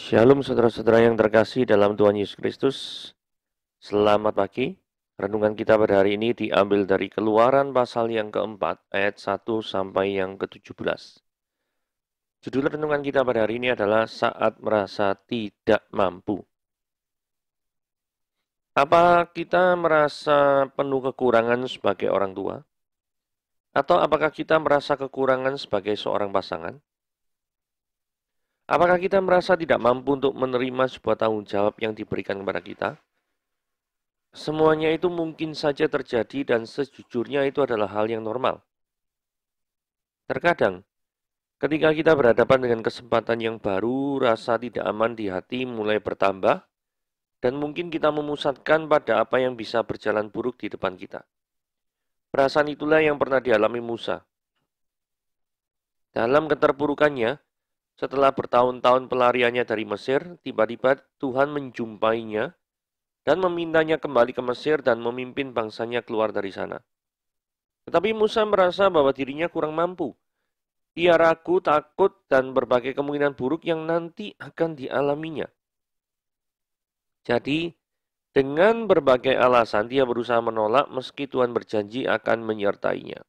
Shalom saudara-saudara yang terkasih dalam Tuhan Yesus Kristus. Selamat pagi. Renungan kita pada hari ini diambil dari Keluaran pasal yang keempat, ayat 1 sampai yang ke-17. Judul renungan kita pada hari ini adalah saat merasa tidak mampu. Apa kita merasa penuh kekurangan sebagai orang tua? Atau apakah kita merasa kekurangan sebagai seorang pasangan? Apakah kita merasa tidak mampu untuk menerima sebuah tanggung jawab yang diberikan kepada kita? Semuanya itu mungkin saja terjadi dan sejujurnya itu adalah hal yang normal. Terkadang, ketika kita berhadapan dengan kesempatan yang baru, rasa tidak aman di hati mulai bertambah, dan mungkin kita memusatkan pada apa yang bisa berjalan buruk di depan kita. Perasaan itulah yang pernah dialami Musa. Dalam keterpurukannya, setelah bertahun-tahun pelariannya dari Mesir, tiba-tiba Tuhan menjumpainya dan memintanya kembali ke Mesir dan memimpin bangsanya keluar dari sana. Tetapi Musa merasa bahwa dirinya kurang mampu. Ia ragu, takut, dan berbagai kemungkinan buruk yang nanti akan dialaminya. Jadi, dengan berbagai alasan dia berusaha menolak meski Tuhan berjanji akan menyertainya.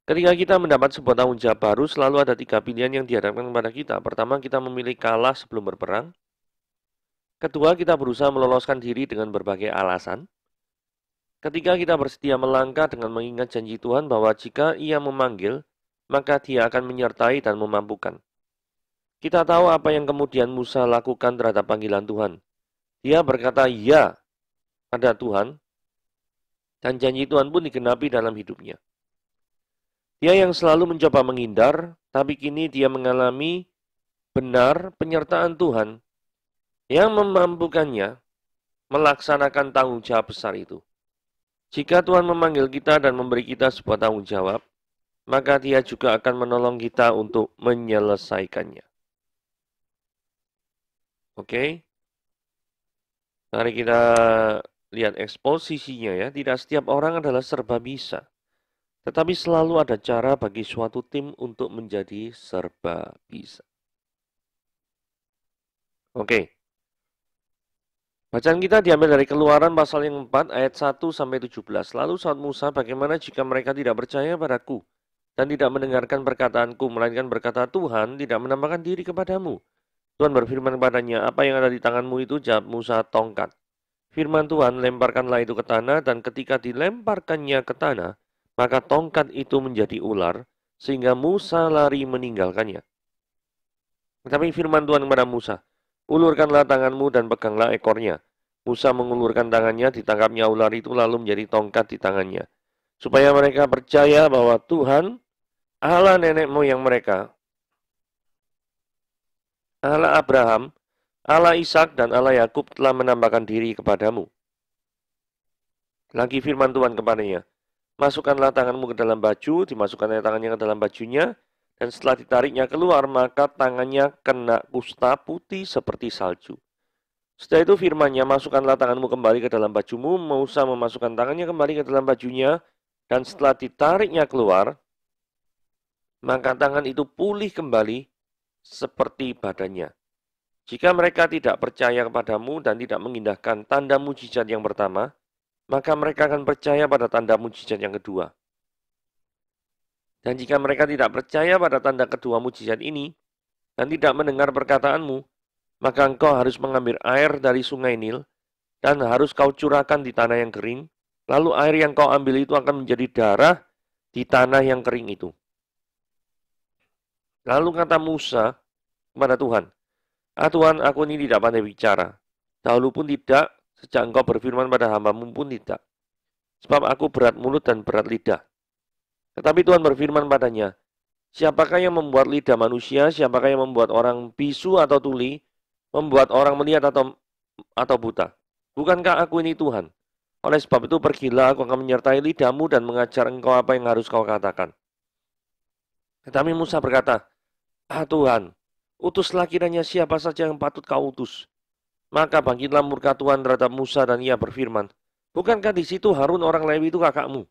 Ketika kita mendapat sebuah tanggung jawab baru, selalu ada 3 pilihan yang dihadapkan kepada kita. Pertama, kita memilih kalah sebelum berperang. Kedua, kita berusaha meloloskan diri dengan berbagai alasan. Ketiga, kita bersedia melangkah dengan mengingat janji Tuhan bahwa jika Ia memanggil, maka Dia akan menyertai dan memampukan. Kita tahu apa yang kemudian Musa lakukan terhadap panggilan Tuhan. Dia berkata ya pada Tuhan, dan janji Tuhan pun digenapi dalam hidupnya. Dia yang selalu mencoba menghindar, tapi kini dia mengalami benar penyertaan Tuhan yang memampukannya melaksanakan tanggung jawab besar itu. Jika Tuhan memanggil kita dan memberi kita sebuah tanggung jawab, maka Dia juga akan menolong kita untuk menyelesaikannya. Oke? Mari kita lihat eksposisinya ya. Tidak setiap orang adalah serba bisa. Tetapi selalu ada cara bagi suatu tim untuk menjadi serba bisa. Oke. Bacaan kita diambil dari Keluaran pasal yang 4 ayat 1 sampai 17. Lalu saat Musa, bagaimana jika mereka tidak percaya padaku dan tidak mendengarkan perkataanku, melainkan berkata, Tuhan tidak menambahkan diri kepadamu. Tuhan berfirman kepadanya, apa yang ada di tanganmu itu? Jawab Musa, tongkat. Firman Tuhan, lemparkanlah itu ke tanah, dan ketika dilemparkannya ke tanah, maka tongkat itu menjadi ular, sehingga Musa lari meninggalkannya. Tetapi firman Tuhan kepada Musa, ulurkanlah tanganmu dan peganglah ekornya. Musa mengulurkan tangannya, ditangkapnya ular itu lalu menjadi tongkat di tangannya. Supaya mereka percaya bahwa Tuhan, Allah nenek moyang mereka, Allah Abraham, Allah Ishak dan Allah Yakub telah menambahkan diri kepadamu. Lagi firman Tuhan kepadanya, masukkanlah tanganmu ke dalam baju, dimasukkannya tangannya ke dalam bajunya, dan setelah ditariknya keluar, maka tangannya kena kusta putih seperti salju. Setelah itu firman-Nya, masukkanlah tanganmu kembali ke dalam bajumu. Musa memasukkan tangannya kembali ke dalam bajunya, dan setelah ditariknya keluar, maka tangan itu pulih kembali seperti badannya. Jika mereka tidak percaya kepadamu dan tidak mengindahkan tanda mujizat yang pertama, maka mereka akan percaya pada tanda mujizat yang kedua. Dan jika mereka tidak percaya pada tanda kedua mujizat ini, dan tidak mendengar perkataanmu, maka engkau harus mengambil air dari sungai Nil, dan harus kau curahkan di tanah yang kering, lalu air yang kau ambil itu akan menjadi darah di tanah yang kering itu. Lalu kata Musa kepada Tuhan, Tuhan, aku ini tidak pandai bicara. Dahulu pun tidak, sejak engkau berfirman pada hamba-Mu pun tidak. Sebab aku berat mulut dan berat lidah. Tetapi Tuhan berfirman padanya, siapakah yang membuat lidah manusia, siapakah yang membuat orang bisu atau tuli, membuat orang melihat atau buta? Bukankah aku ini Tuhan? Oleh sebab itu pergilah, aku akan menyertai lidahmu dan mengajar engkau apa yang harus kau katakan. Tetapi Musa berkata, Tuhan, utuslah kiranya siapa saja yang patut kau utus. Maka bangkitlah murka Tuhan terhadap Musa dan ia berfirman, bukankah di situ Harun orang Lewi itu kakakmu?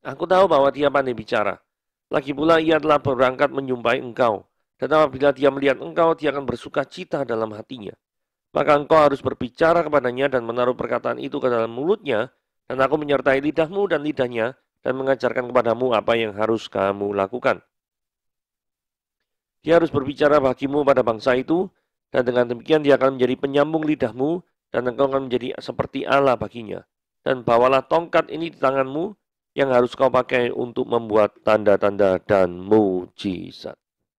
Aku tahu bahwa dia pandai bicara. Lagi pula ia telah berangkat menjumpai engkau. Dan apabila dia melihat engkau, dia akan bersuka cita dalam hatinya. Maka engkau harus berbicara kepadanya dan menaruh perkataan itu ke dalam mulutnya, dan aku menyertai lidahmu dan lidahnya, dan mengajarkan kepadamu apa yang harus kamu lakukan. Dia harus berbicara bagimu pada bangsa itu, dan dengan demikian dia akan menjadi penyambung lidahmu, dan engkau akan menjadi seperti Allah baginya. Dan bawalah tongkat ini di tanganmu, yang harus kau pakai untuk membuat tanda-tanda dan mujizat.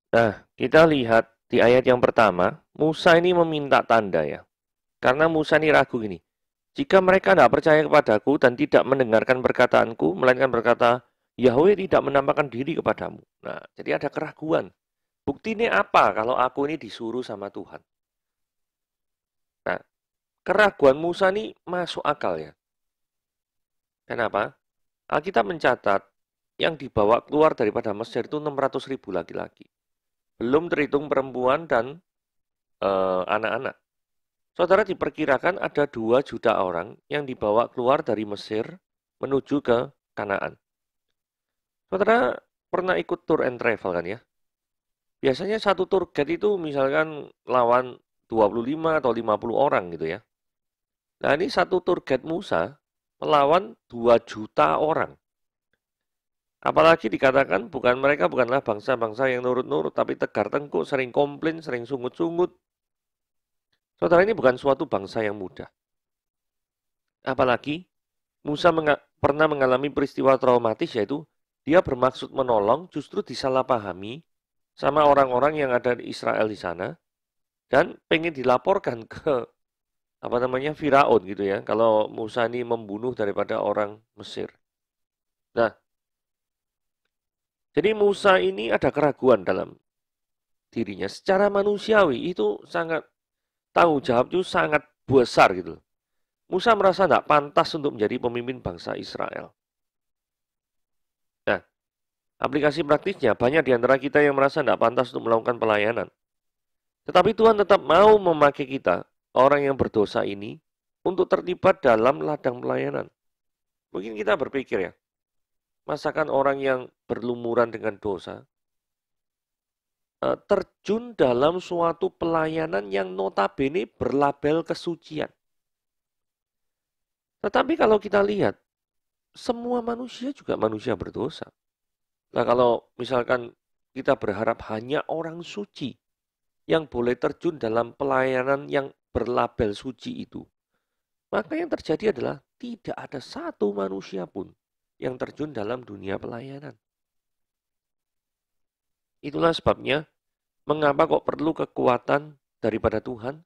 Nah, kita lihat di ayat yang pertama, Musa ini meminta tanda ya. Karena Musa ini ragu gini, jika mereka tidak percaya kepadaku dan tidak mendengarkan perkataanku, melainkan berkata, Yahweh tidak menampakkan diri kepadamu. Nah, jadi ada keraguan. Buktinya apa kalau aku ini disuruh sama Tuhan? Nah, keraguan Musa ini masuk akal ya. Kenapa? Alkitab mencatat yang dibawa keluar daripada Mesir itu 600.000 laki-laki. Belum terhitung perempuan dan anak-anak. Saudara, diperkirakan ada 2 juta orang yang dibawa keluar dari Mesir menuju ke Kanaan. Saudara pernah ikut tour and travel kan ya? Biasanya satu tour guide itu misalkan lawan 25 atau 50 orang gitu ya. Nah ini satu tour guide Musa melawan 2 juta orang. Apalagi dikatakan mereka bukanlah bangsa-bangsa yang nurut-nurut, tapi tegar tengkuk, sering komplain, sering sungut-sungut. Saudara, ini bukan suatu bangsa yang mudah. Apalagi Musa pernah mengalami peristiwa traumatis, yaitu dia bermaksud menolong justru disalahpahami sama orang-orang yang ada di Israel di sana, dan pengen dilaporkan ke Firaun gitu ya, kalau Musa ini membunuh daripada orang Mesir. Nah, jadi Musa ini ada keraguan dalam dirinya. Secara manusiawi itu sangat tanggung jawab itu sangat besar gitu. Musa merasa tidak pantas untuk menjadi pemimpin bangsa Israel. Nah, aplikasi praktisnya banyak di antara kita yang merasa tidak pantas untuk melakukan pelayanan. Tetapi Tuhan tetap mau memakai kita, orang yang berdosa ini, untuk terlibat dalam ladang pelayanan. Mungkin kita berpikir ya, masakan orang yang berlumuran dengan dosa, terjun dalam suatu pelayanan yang notabene berlabel kesucian. Tetapi kalau kita lihat, semua manusia juga manusia berdosa. Nah kalau misalkan kita berharap hanya orang suci yang boleh terjun dalam pelayanan yang berlabel suci itu, maka yang terjadi adalah tidak ada satu manusia pun yang terjun dalam dunia pelayanan. Itulah sebabnya mengapa kok perlu kekuatan daripada Tuhan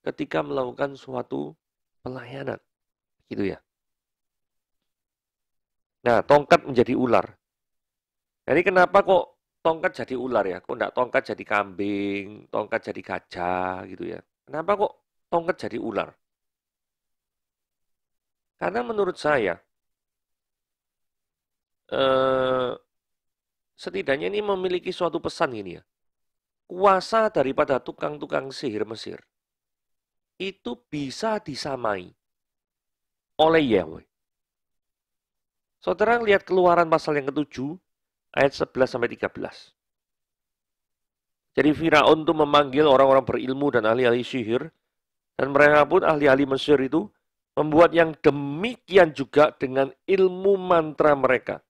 ketika melakukan suatu pelayanan. Gitu ya. Nah, tongkat menjadi ular. Jadi kenapa kok tongkat jadi ular ya? Kok enggak tongkat jadi kambing, tongkat jadi gajah gitu ya? Kenapa kok tongkat jadi ular? Karena menurut saya, setidaknya ini memiliki suatu pesan ini ya. Kuasa daripada tukang-tukang sihir Mesir itu bisa disamai oleh Yahweh. Saudara lihat Keluaran pasal yang ke-7 ayat 11-13. Jadi Firaun itu memanggil orang-orang berilmu dan ahli-ahli sihir, dan mereka pun ahli-ahli Mesir itu membuat yang demikian juga dengan ilmu mantra mereka.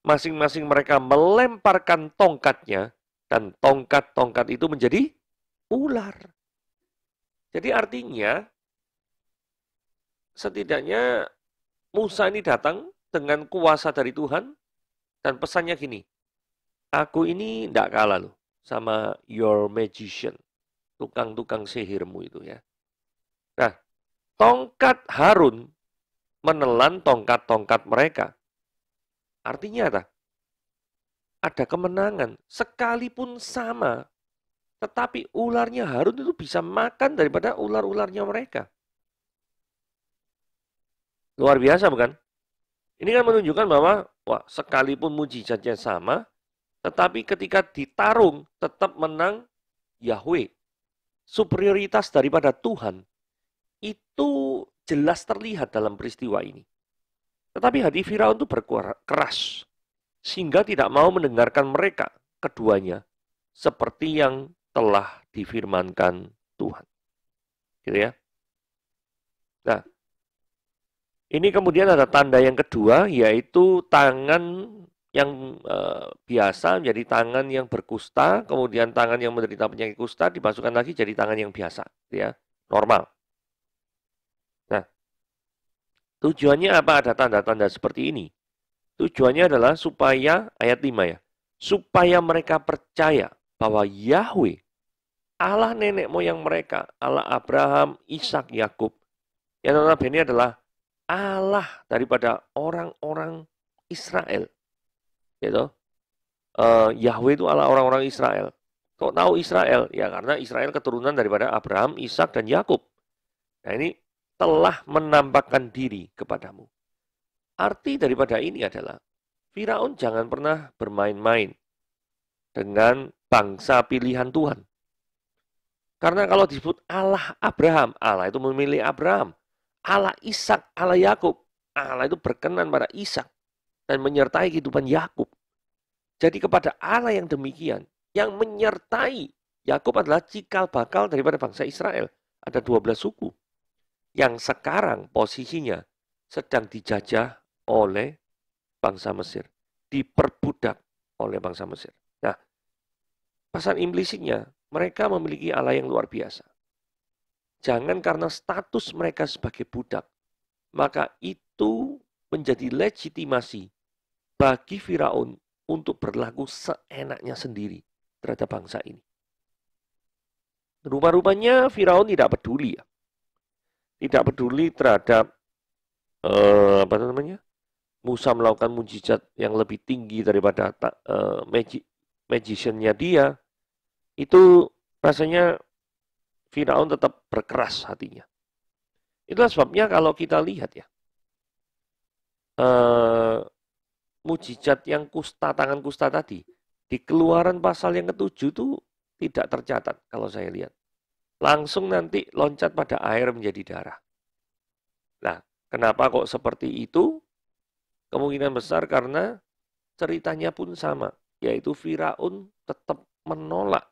Masing-masing mereka melemparkan tongkatnya, dan tongkat-tongkat itu menjadi ular. Jadi artinya, setidaknya Musa ini datang dengan kuasa dari Tuhan, dan pesannya gini, aku ini tidak kalah loh sama your magician, tukang-tukang sihirmu itu ya. Nah, tongkat Harun menelan tongkat-tongkat mereka. Artinya apa? Ada kemenangan, sekalipun sama, tetapi ularnya Harun itu bisa makan daripada ular-ularnya mereka. Luar biasa bukan? Ini kan menunjukkan bahwa wah, sekalipun mujizatnya sama, tetapi ketika ditarung tetap menang Yahweh. Superioritas daripada Tuhan itu jelas terlihat dalam peristiwa ini. Tetapi hati Firaun itu berkeras, sehingga tidak mau mendengarkan mereka keduanya. seperti yang telah difirmankan Tuhan. Gitu ya. Nah, ini kemudian ada tanda yang kedua, yaitu tangan yang biasa menjadi tangan yang berkusta, kemudian tangan yang menderita penyakit kusta dimasukkan lagi jadi tangan yang biasa, gitu ya, normal. Nah, tujuannya apa ada tanda-tanda seperti ini? Tujuannya adalah supaya, ayat 5 ya, supaya mereka percaya bahwa Yahweh, Allah nenek moyang mereka, Allah Abraham, Ishak, Yakub, yang notabene adalah Allah daripada orang-orang Israel. Gitu. Yahweh itu Allah orang-orang Israel. Kok tahu Israel? Ya karena Israel keturunan daripada Abraham, Ishak, dan Yakub. Nah ini telah menampakkan diri kepadamu. Arti daripada ini adalah Firaun jangan pernah bermain-main dengan bangsa pilihan Tuhan. Karena kalau disebut Allah Abraham, Allah itu memilih Abraham. Allah Ishak, Allah Yakub. Allah itu berkenan pada Ishak dan menyertai kehidupan Yakub. Jadi kepada Allah yang demikian, yang menyertai Yakub adalah cikal bakal daripada bangsa Israel. Ada 12 suku yang sekarang posisinya sedang dijajah oleh bangsa Mesir. Diperbudak oleh bangsa Mesir. Nah, pesan implisitnya, mereka memiliki Allah yang luar biasa. Jangan karena status mereka sebagai budak, maka itu menjadi legitimasi bagi Firaun untuk berlaku seenaknya sendiri terhadap bangsa ini. Rupa-rupanya Firaun tidak peduli ya. Tidak peduli terhadap Musa melakukan mujizat yang lebih tinggi daripada magiciannya dia. Itu rasanya Firaun tetap berkeras hatinya. Itulah sebabnya kalau kita lihat ya. Mujizat yang tangan kusta tadi, di Keluaran pasal yang ke-7 itu tidak tercatat kalau saya lihat. Langsung nanti loncat pada air menjadi darah. Nah, kenapa kok seperti itu? Kemungkinan besar karena ceritanya pun sama, yaitu Firaun tetap menolak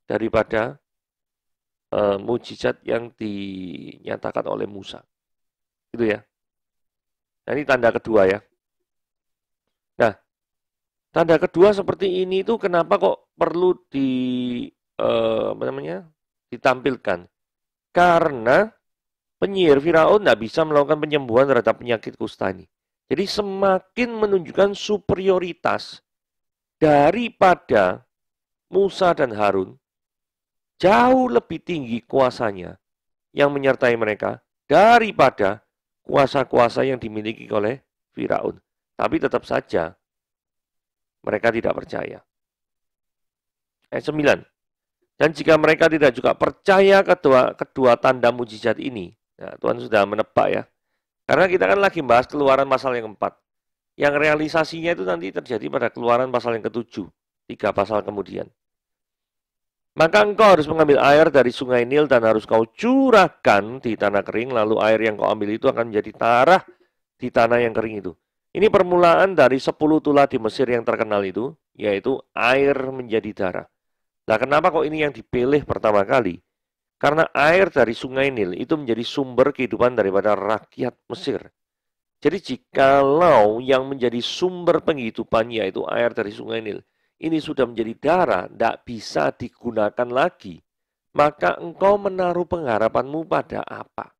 daripada mujizat yang dinyatakan oleh Musa. Gitu ya. Nah, ini tanda kedua ya. Nah, tanda kedua seperti ini itu kenapa kok perlu ditampilkan? Karena penyihir Firaun tidak bisa melakukan penyembuhan terhadap penyakit kusta ini. Jadi semakin menunjukkan superioritas daripada Musa dan Harun, jauh lebih tinggi kuasanya yang menyertai mereka daripada kuasa-kuasa yang dimiliki oleh Firaun. Tapi tetap saja mereka tidak percaya. Ayat 9. Dan jika mereka tidak juga percaya kedua tanda mujizat ini, nah, Tuhan sudah menebak ya. Karena kita kan lagi bahas Keluaran pasal yang 4. Yang realisasinya itu nanti terjadi pada Keluaran pasal yang ke-7. 3 pasal kemudian. Maka engkau harus mengambil air dari sungai Nil dan harus kau curahkan di tanah kering. Lalu air yang kau ambil itu akan menjadi darah di tanah yang kering itu. Ini permulaan dari 10 tulah di Mesir yang terkenal itu, yaitu air menjadi darah. Nah, kenapa kok ini yang dipilih pertama kali? Karena air dari sungai Nil itu menjadi sumber kehidupan daripada rakyat Mesir. Jadi jikalau yang menjadi sumber penghidupan yaitu air dari sungai Nil, ini sudah menjadi darah, tidak bisa digunakan lagi, maka engkau menaruh pengharapanmu pada apa?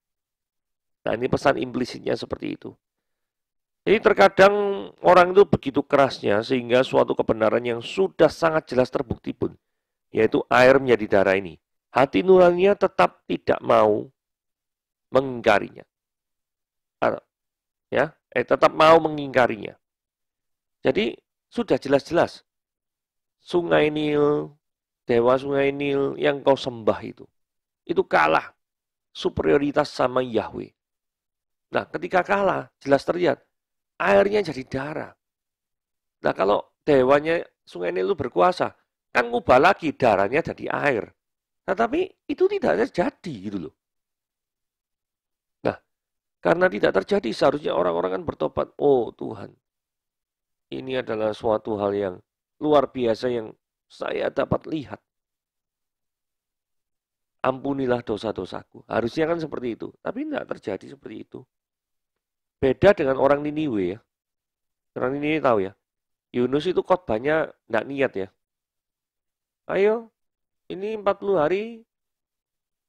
Nah, ini pesan implisitnya seperti itu. Jadi terkadang orang itu begitu kerasnya sehingga suatu kebenaran yang sudah sangat jelas terbukti pun, yaitu air menjadi darah ini, hati nuraninya tetap tidak mau mengingkarinya. Tetap mau mengingkarinya. Jadi sudah jelas-jelas sungai Nil, dewa sungai Nil yang kau sembah itu kalah superioritas sama Yahweh. Nah, ketika kalah, jelas terlihat airnya jadi darah. Nah, kalau dewanya sungai Nil itu berkuasa, kan ngubah lagi darahnya jadi air. Nah, tapi itu tidak terjadi gitu loh. Nah, karena tidak terjadi, seharusnya orang-orang kan bertobat. Oh Tuhan, ini adalah suatu hal yang luar biasa yang saya dapat lihat. Ampunilah dosa-dosaku. Harusnya kan seperti itu. Tapi tidak terjadi seperti itu. Beda dengan orang Niniwe ya. Orang Niniwe tahu ya. Yunus itu khotbahnya tidak niat ya. Ayo, ini 40 hari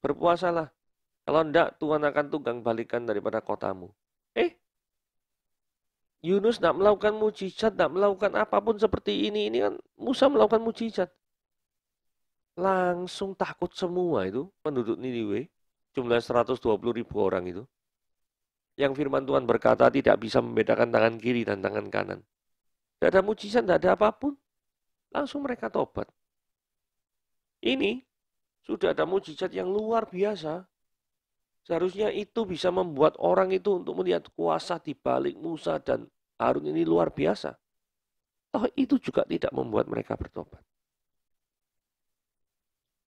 berpuasalah. Kalau tidak, Tuhan akan tunggang balikan daripada kotamu. Yunus tidak melakukan mujizat, tidak melakukan apapun seperti ini. Ini kan Musa melakukan mujizat. Langsung takut semua itu penduduk Niniwe. Jumlah 120.000 orang itu. Yang firman Tuhan berkata tidak bisa membedakan tangan kiri dan tangan kanan. Tidak ada mujizat, tidak ada apapun. Langsung mereka tobat. Ini sudah ada mujizat yang luar biasa. Seharusnya itu bisa membuat orang itu untuk melihat kuasa di balik Musa dan Harun ini luar biasa. Toh itu juga tidak membuat mereka bertobat.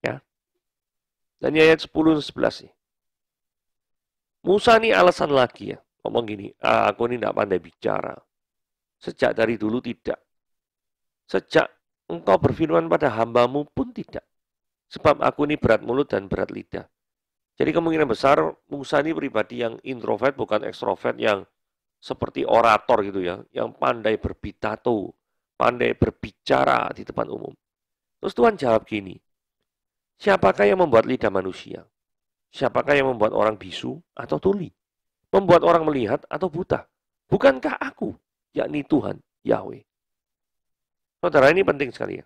Ya. Dan ayat 10 dan 11 sih. Musa ini alasan lagi ya. Ngomong gini, aku ini tidak pandai bicara. Sejak dari dulu tidak. Sejak engkau berfirman pada hambamu pun tidak. Sebab aku ini berat mulut dan berat lidah. Jadi kemungkinan besar Musa ini pribadi yang introvert bukan ekstrovert yang seperti orator gitu ya. Yang pandai berpitato, pandai berbicara di depan umum. Terus Tuhan jawab gini, siapakah yang membuat lidah manusia? Siapakah yang membuat orang bisu atau tuli? Membuat orang melihat atau buta? Bukankah aku, yakni Tuhan, Yahweh? Saudara, ini penting sekali ya.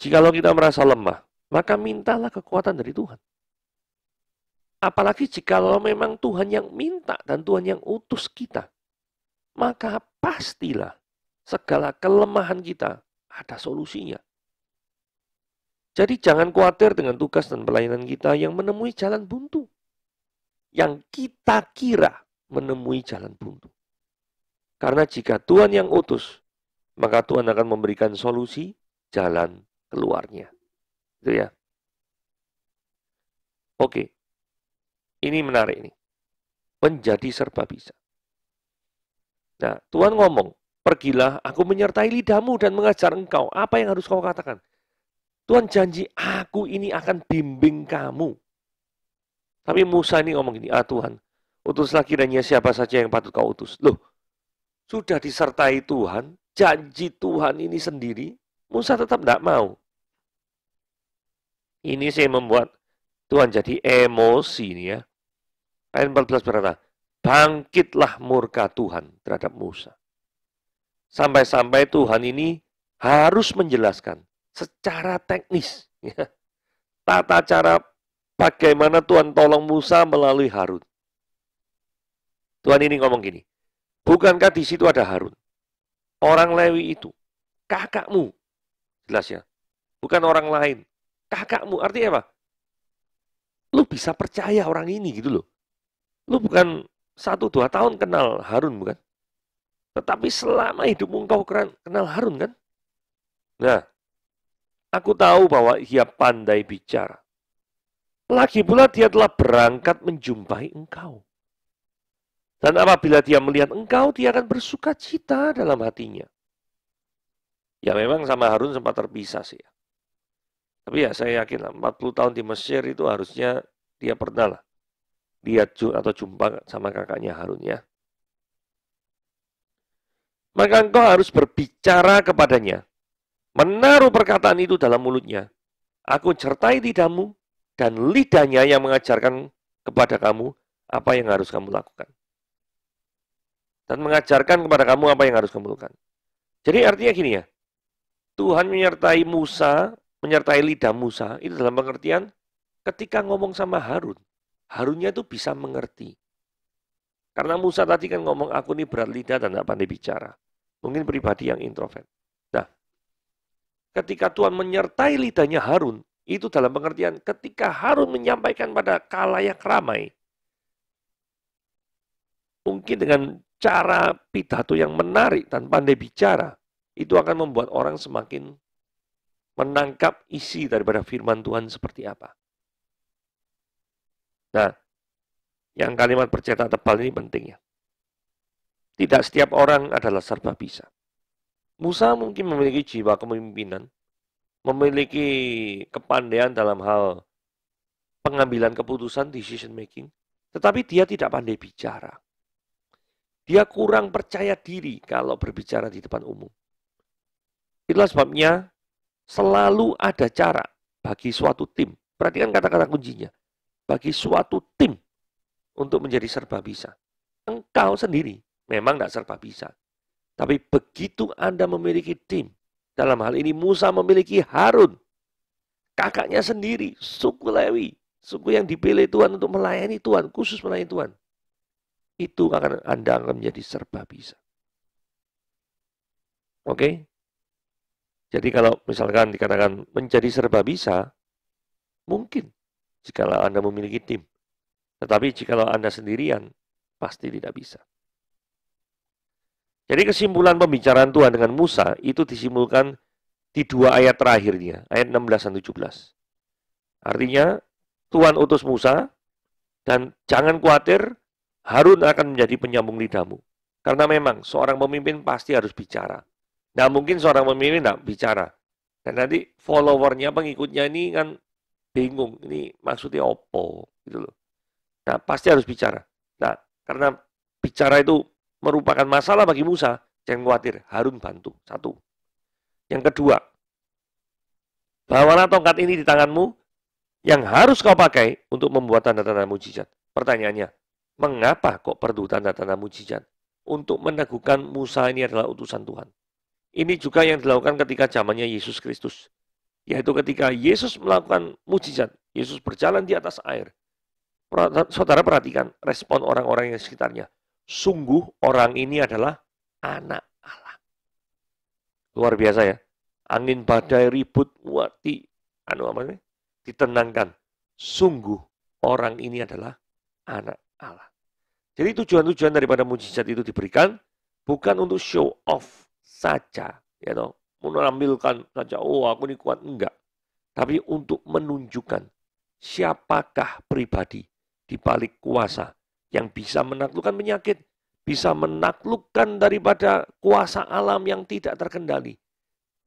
Jikalau kita merasa lemah, maka mintalah kekuatan dari Tuhan. Apalagi jikalau memang Tuhan yang minta dan Tuhan yang utus kita, maka pastilah segala kelemahan kita ada solusinya. Jadi jangan khawatir dengan tugas dan pelayanan kita yang menemui jalan buntu. Yang kita kira menemui jalan buntu. Karena jika Tuhan yang utus, maka Tuhan akan memberikan solusi jalan keluarnya. Itu ya. Oke. Ini menarik nih. Menjadi serba bisa. Nah, Tuhan ngomong, pergilah, aku menyertai lidahmu dan mengajar engkau. Apa yang harus kau katakan? Tuhan janji, aku ini akan bimbing kamu. Tapi Musa ini ngomong gini, Tuhan, utuslah kiranya siapa saja yang patut kau utus. Loh, sudah disertai Tuhan, janji Tuhan ini sendiri, Musa tetap tidak mau. Ini saya membuat Tuhan jadi emosi nih ya. Ayat 14 berkata, bangkitlah murka Tuhan terhadap Musa. Sampai-sampai Tuhan ini harus menjelaskan secara teknis ya, tata cara bagaimana Tuhan tolong Musa melalui Harun. Tuhan ini ngomong gini, bukankah di situ ada Harun? Orang Lewi itu, kakakmu. Jelas ya, bukan orang lain. Kakakmu, artinya apa? Lu bisa percaya orang ini gitu loh. Lu bukan 1-2 tahun kenal Harun bukan? Tetapi selama hidupmu engkau kenal Harun kan? Nah, aku tahu bahwa dia pandai bicara. Lagi pula dia telah berangkat menjumpai engkau. Dan apabila dia melihat engkau, dia akan bersuka cita dalam hatinya. Ya memang sama Harun sempat terpisah sih ya. Tapi ya saya yakin 40 tahun di Mesir itu harusnya dia pernah lah lihat atau jumpa sama kakaknya Harun ya. Maka engkau harus berbicara kepadanya. Menaruh perkataan itu dalam mulutnya. Aku sertai lidahmu dan lidahnya yang mengajarkan kepada kamu apa yang harus kamu lakukan. Dan mengajarkan kepada kamu apa yang harus kamu lakukan. Jadi artinya gini ya. Tuhan menyertai Musa, menyertai lidah Musa, itu dalam pengertian ketika ngomong sama Harun. Harunnya itu bisa mengerti. Karena Musa tadi kan ngomong, aku ini berat lidah dan tidak pandai bicara. Mungkin pribadi yang introvert. Nah, ketika Tuhan menyertai lidahnya Harun, itu dalam pengertian ketika Harun menyampaikan pada khalayak ramai, mungkin dengan cara pidato yang menarik dan pandai bicara, itu akan membuat orang semakin menangkap isi daripada firman Tuhan seperti apa. Nah, yang kalimat bercetak tebal ini penting ya. Tidak setiap orang adalah serba bisa. Musa mungkin memiliki jiwa kepemimpinan, memiliki kepandaian dalam hal pengambilan keputusan, decision making, tetapi dia tidak pandai bicara. Dia kurang percaya diri kalau berbicara di depan umum. Itulah sebabnya selalu ada cara bagi suatu tim. Perhatikan kata-kata kuncinya. Bagi suatu tim untuk menjadi serba bisa. Engkau sendiri memang tidak serba bisa. Tapi begitu Anda memiliki tim, dalam hal ini Musa memiliki Harun, kakaknya sendiri, suku Lewi, suku yang dipilih Tuhan untuk melayani Tuhan, khusus melayani Tuhan. Itu Anda akan menjadi serba bisa. Oke? Jadi kalau misalkan dikatakan menjadi serba bisa, mungkin jikalau Anda memiliki tim. Tetapi jikalau Anda sendirian, pasti tidak bisa. Jadi kesimpulan pembicaraan Tuhan dengan Musa itu disimpulkan di 2 ayat terakhirnya, ayat 16 dan 17. Artinya, Tuhan utus Musa, dan jangan khawatir, Harun akan menjadi penyambung lidahmu. Karena memang seorang pemimpin pasti harus bicara. Nah, mungkin seorang pemimpin tidak bicara. Dan nanti followernya, pengikutnya ini kan bingung, ini maksudnya apa? Gitu loh. Nah, pasti harus bicara. Nah, karena bicara itu merupakan masalah bagi Musa, jangan khawatir, Harun bantu. Satu. Yang kedua, bawalah tongkat ini di tanganmu yang harus kau pakai untuk membuat tanda-tanda mujizat. Pertanyaannya, mengapa kok perlu tanda-tanda mujizat? Untuk meneguhkan Musa ini adalah utusan Tuhan. Ini juga yang dilakukan ketika zamannya Yesus Kristus. Yaitu ketika Yesus melakukan mujizat, Yesus berjalan di atas air. Saudara perhatikan respon orang-orang yang sekitarnya. Sungguh orang ini adalah anak Allah. Luar biasa ya. Angin badai ribut ditenangkan. Sungguh orang ini adalah anak Allah. Jadi tujuan-tujuan daripada mujizat itu diberikan bukan untuk show off saja, ya toh, menampilkan saja, oh aku ini kuat, enggak. Tapi untuk menunjukkan siapakah pribadi di balik kuasa yang bisa menaklukkan penyakit, bisa menaklukkan daripada kuasa alam yang tidak terkendali,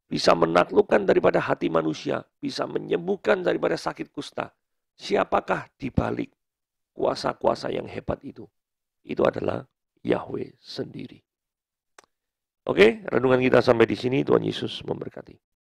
bisa menaklukkan daripada hati manusia, bisa menyembuhkan daripada sakit kusta. Siapakah di balik kuasa-kuasa yang hebat itu? Itu adalah Yahweh sendiri. Oke, renungan kita sampai di sini. Tuhan Yesus memberkati.